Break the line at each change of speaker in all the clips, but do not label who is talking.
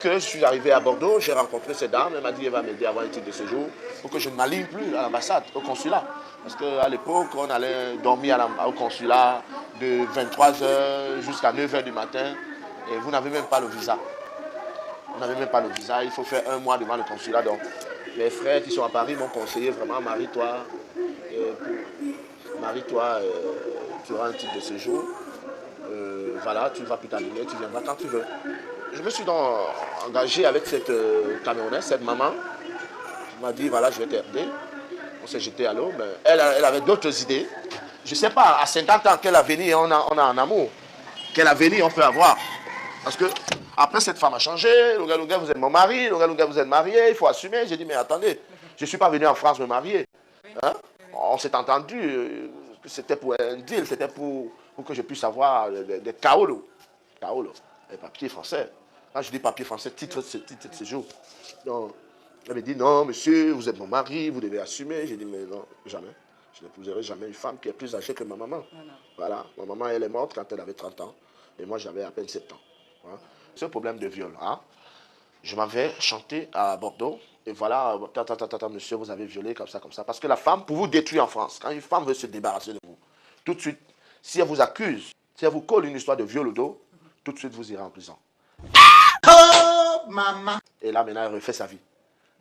Que je suis arrivé à Bordeaux, j'ai rencontré cette dame, elle m'a dit qu'elle va m'aider à avoir un titre de séjour pour que je ne m'aligne plus à l'ambassade, au consulat. Parce qu'à l'époque, on allait dormir au consulat de 23h jusqu'à 9h du matin et vous n'avez même pas le visa. Vous n'avez même pas le visa, il faut faire un mois devant le consulat. Donc, mes frères qui sont à Paris m'ont conseillé vraiment, marie-toi, tu auras un titre de séjour. Voilà, tu ne vas plus t'aligner, tu viendras quand tu veux. Je me suis donc engagé avec cette camionnaise, cette maman. Elle m'a dit, voilà, je vais t'aider. On s'est jeté à l'eau, mais elle avait d'autres idées. Je ne sais pas, à 50 ans, quel avenir on a en amour. Quel avenir on peut avoir. Parce que après, cette femme a changé. Le gars, vous êtes mon mari. Le gars, vous êtes marié. Il faut assumer. J'ai dit, mais attendez, je ne suis pas venu en France me marier. Hein? On s'est entendu que c'était pour un deal. C'était pour que je puisse avoir des kaolo. Kaolo, les papiers français. Quand je dis papier français, titre de séjour. Donc, elle me dit, non, monsieur, vous êtes mon mari, vous devez assumer. J'ai dit, mais non, jamais. Je n'épouserai jamais une femme qui est plus âgée que ma maman. Voilà, ma maman, elle est morte quand elle avait 30 ans. Et moi, j'avais à peine 7 ans. Voilà. Ce problème de viol, hein, je m'avais chanté à Bordeaux. Et voilà, monsieur, vous avez violé comme ça, comme ça. Parce que la femme, pour vous détruire en France, quand une femme veut se débarrasser de vous, tout de suite, si elle vous accuse, si elle vous colle une histoire de viol au dos, tout de suite, vous irez en prison. Oh, maman! Et là, maintenant, elle refait sa vie.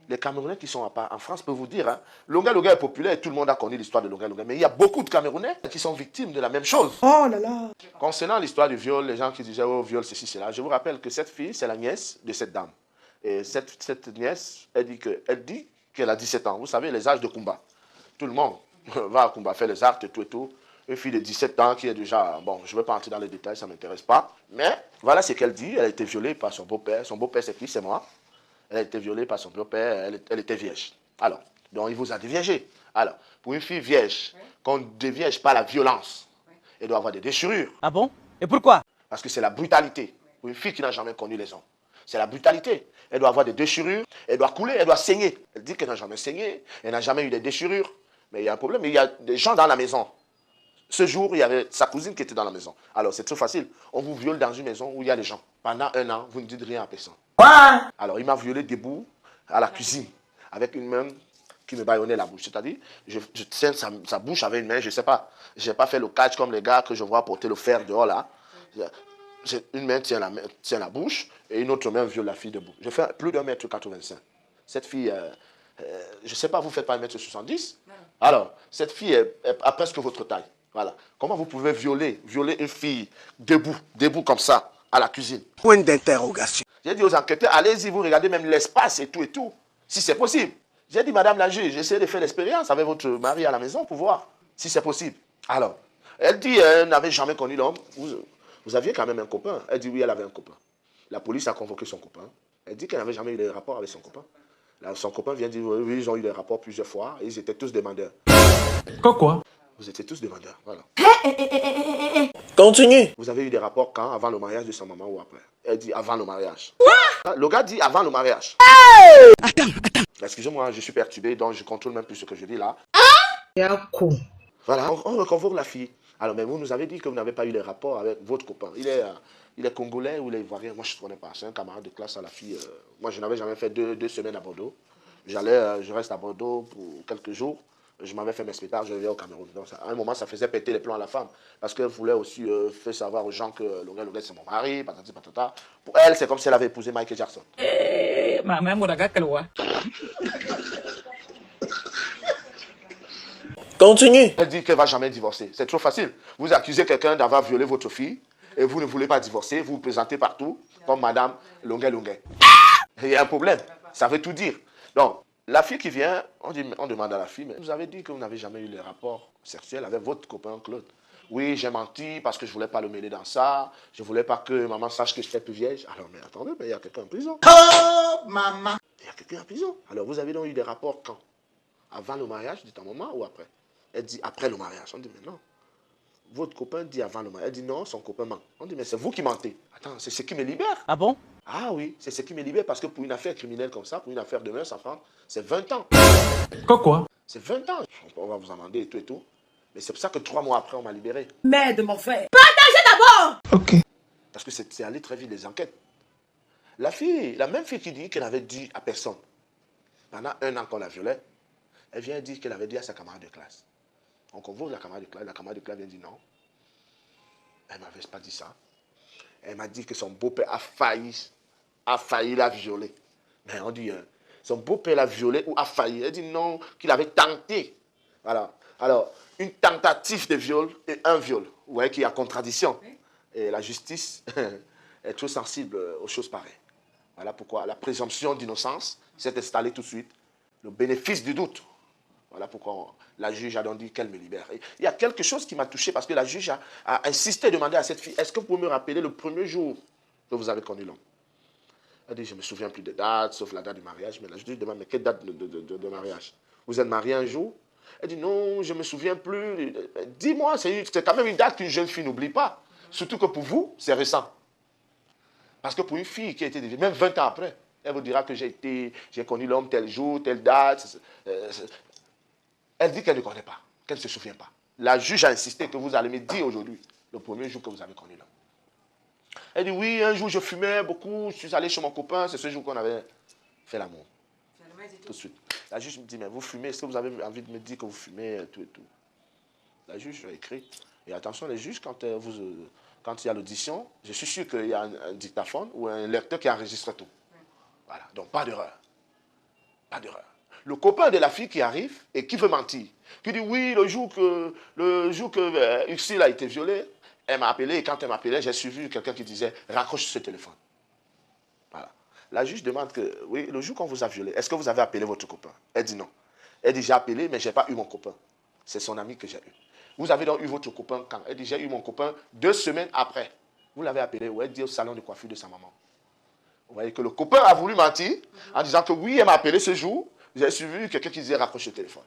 Les Camerounais qui sont en France peuvent vous dire, hein, Longa Longa est populaire et tout le monde a connu l'histoire de Longa Longa. Mais il y a beaucoup de Camerounais qui sont victimes de la même chose. Oh là là! Concernant l'histoire du viol, les gens qui disaient, oh, viol, ceci, cela, je vous rappelle que cette fille, c'est la nièce de cette dame. Et cette nièce, elle dit qu'elle a 17 ans. Vous savez, les âges de Kumba. Tout le monde va à Kumba faire les actes et tout et tout. Une fille de 17 ans qui est déjà... Bon, je ne vais pas entrer dans les détails, ça ne m'intéresse pas. Mais voilà ce qu'elle dit. Elle a été violée par son beau-père. Son beau-père, c'est qui? C'est moi. Elle a été violée par son beau-père. Elle était vierge. Alors, donc il vous a déviégé. Alors, pour une fille vierge, qu'on ne déviège pas la violence, elle doit avoir des déchirures.
Ah bon? Et pourquoi?
Parce que c'est la brutalité. Pour une fille qui n'a jamais connu les hommes. C'est la brutalité. Elle doit avoir des déchirures, elle doit couler, elle doit saigner. Elle dit qu'elle n'a jamais saigné, elle n'a jamais eu des déchirures. Mais il y a un problème, il y a des gens dans la maison. Ce jour, il y avait sa cousine qui était dans la maison. Alors, c'est très facile. On vous viole dans une maison où il y a des gens. Pendant un an, vous ne dites rien à personne. Alors, il m'a violé debout à la cuisine, avec une main qui me bâillonnait la bouche. C'est-à-dire, je tiens sa bouche avec une main, je ne sais pas. Je n'ai pas fait le catch comme les gars que je vois porter le fer dehors là. Une main tient la bouche et une autre main viole la fille debout. Je fais plus d'1,85 m. Cette fille, je ne sais pas, vous ne faites pas 1,70 m? Alors, cette fille a presque votre taille. Voilà. Comment vous pouvez violer une fille debout comme ça, à la cuisine?
Point d'interrogation.
J'ai dit aux enquêteurs, allez-y, vous regardez même l'espace et tout, si c'est possible. J'ai dit, madame la juge, j'essaie de faire l'expérience avec votre mari à la maison pour voir si c'est possible. Alors, elle dit, elle n'avait jamais connu l'homme. Vous aviez quand même un copain. Elle dit, oui, elle avait un copain. La police a convoqué son copain. Elle dit qu'elle n'avait jamais eu de rapport avec son copain. Là, son copain vient dire, oui, ils ont eu des rapports plusieurs fois et ils étaient tous demandeurs. Quoi? Vous étiez tous demandeurs, voilà.
Continue.
Vous avez eu des rapports quand? Avant le mariage de sa maman ou après? Elle dit avant le mariage. Quoi? Le gars dit avant le mariage. Hey! Attends. Excusez-moi, je suis perturbé, donc je contrôle même plus ce que je dis là. Voilà, on reconvoque la fille. Alors, mais vous nous avez dit que vous n'avez pas eu les rapports avec votre copain. Il est congolais ou il est ivoirien? Moi, je ne connais pas. C'est un camarade de classe à la fille. Moi, je n'avais jamais fait deux semaines à Bordeaux. Je reste à Bordeaux pour quelques jours. Je m'avais fait mes spectacles, je reviens au Cameroun. Donc, à un moment, ça faisait péter les plombs à la femme. Parce qu'elle voulait aussi faire savoir aux gens que Longa Longa, c'est mon mari, patati patata. Pour elle, c'est comme si elle avait épousé Michael Jackson.
Continue.
Elle dit qu'elle ne va jamais divorcer. C'est trop facile. Vous accusez quelqu'un d'avoir violé votre fille et vous ne voulez pas divorcer. Vous vous présentez partout comme madame Longa Longa. Il y a un problème. Ça veut tout dire. Donc, la fille qui vient, on demande à la fille, mais vous avez dit que vous n'avez jamais eu les rapports sexuels avec votre copain Claude. Oui, j'ai menti parce que je ne voulais pas le mêler dans ça. Je ne voulais pas que maman sache que j'étais plus vieille. Alors, mais attendez, mais il y a quelqu'un en prison. Oh, maman. Il y a quelqu'un en prison. Alors, vous avez donc eu des rapports quand? Avant le mariage, dit à maman ou après? Elle dit après le mariage. On dit, mais non. Votre copain dit avant le mariage. Elle dit non, son copain ment. On dit, mais c'est vous qui mentez. Attends, c'est ce qui me libère.
Ah bon?
Ah oui, c'est ce qui me libère parce que pour une affaire criminelle comme ça, pour une affaire de mœurs enfants, c'est 20 ans.
Quoi?
C'est 20 ans. On va vous amender et tout et tout. Mais c'est pour ça que 3 mois après, on m'a libéré.
Merde, mon frère. Partagez d'abord.
Ok.
Parce que c'est allé très vite, les enquêtes. La même fille qui dit qu'elle n'avait dit à personne, pendant 1 an qu'on la violait, elle vient dire qu'elle avait dit à sa camarade de classe. On convoque la camarade de classe vient dire non. Elle ne m'avait pas dit ça. Elle m'a dit que son beau-père a failli la violer. Mais on dit, son beau-père l'a violée ou a failli. Elle dit non, qu'il avait tenté. Voilà. Alors, une tentative de viol et un viol. Vous voyez qu'il y a contradiction. Et la justice est trop sensible aux choses pareilles. Voilà pourquoi la présomption d'innocence s'est installée tout de suite. Le bénéfice du doute. Voilà pourquoi la juge a donc dit qu'elle me libère. Et il y a quelque chose qui m'a touché parce que la juge a insisté à demander à cette fille, est-ce que vous pouvez me rappeler le premier jour que vous avez connu l'homme? Elle dit, je ne me souviens plus de date, sauf la date du mariage. Mais la juge demande, mais quelle date de mariage? Vous êtes marié un jour? Elle dit, non, je ne me souviens plus. Dis-moi, c'est quand même une date qu'une jeune fille n'oublie pas. Surtout que pour vous, c'est récent. Parce que pour une fille qui a été, même 20 ans après, elle vous dira que j'ai connu l'homme tel jour, telle date. Elle dit qu'elle ne connaît pas, qu'elle ne se souvient pas. La juge a insisté que vous allez me dire aujourd'hui, le premier jour que vous avez connu l'homme. Elle dit, oui, un jour je fumais beaucoup, je suis allé chez mon copain, c'est ce jour qu'on avait fait l'amour. Tout de suite. La juge me dit, mais vous fumez, est-ce que vous avez envie de me dire que vous fumez, tout et tout? La juge a écrit. Et attention, les juges, quand il y a l'audition, je suis sûr qu'il y a un dictaphone ou un lecteur qui enregistre tout. Voilà, donc pas d'erreur. Pas d'erreur. Le copain de la fille qui arrive et qui veut mentir, qui dit oui, le jour que Uxil a été violé, elle m'a appelé et quand elle m'appelait, j'ai suivi quelqu'un qui disait raccroche ce téléphone. Voilà. La juge demande que oui, le jour qu'on vous a violé, est-ce que vous avez appelé votre copain? Elle dit non. Elle dit j'ai appelé, mais je n'ai pas eu mon copain. C'est son ami que j'ai eu. Vous avez donc eu votre copain quand? Elle dit j'ai eu mon copain 2 semaines après. Vous l'avez appelé, ou elle dit au salon de coiffure de sa maman. Vous voyez que le copain a voulu mentir en disant que oui, elle m'a appelé ce jour. J'ai suivi quelqu'un qui disait raccrocher le téléphone.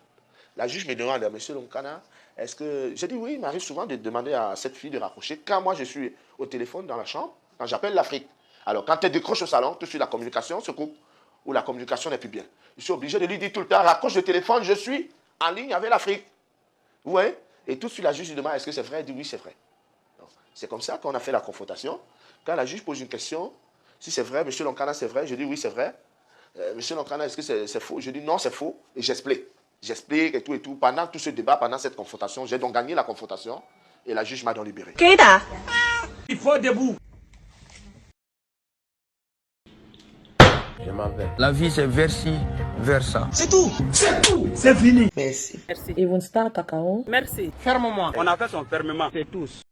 La juge me demande, monsieur Lonkana, est-ce que... J'ai dit oui, il m'arrive souvent de demander à cette fille de raccrocher quand moi je suis au téléphone dans la chambre, quand j'appelle l'Afrique. Alors quand elle décroche au salon, tout de suite la communication se coupe ou la communication n'est plus bien. Je suis obligé de lui dire tout le temps, raccroche le téléphone, je suis en ligne avec l'Afrique. Vous voyez? Et tout de suite la juge lui demande, est-ce que c'est vrai? Elle dit oui, c'est vrai. C'est comme ça qu'on a fait la confrontation. Quand la juge pose une question, si c'est vrai, monsieur Lonkana, c'est vrai, je dis oui, c'est vrai. Monsieur Lonkana, est-ce que c'est faux? Je dis non, c'est faux. Et j'explique. J'explique et tout et tout. Pendant tout ce débat, pendant cette confrontation, j'ai donc gagné la confrontation. Et la juge m'a donc libéré.
Keita.
Il faut debout.
Je m'en vais.
La vie, c'est versi, versa.
C'est tout.
C'est tout. C'est fini.
Merci.
Even Star Takao.
Merci.
Ferme-moi.
On a fait son fermement.
C'est tous.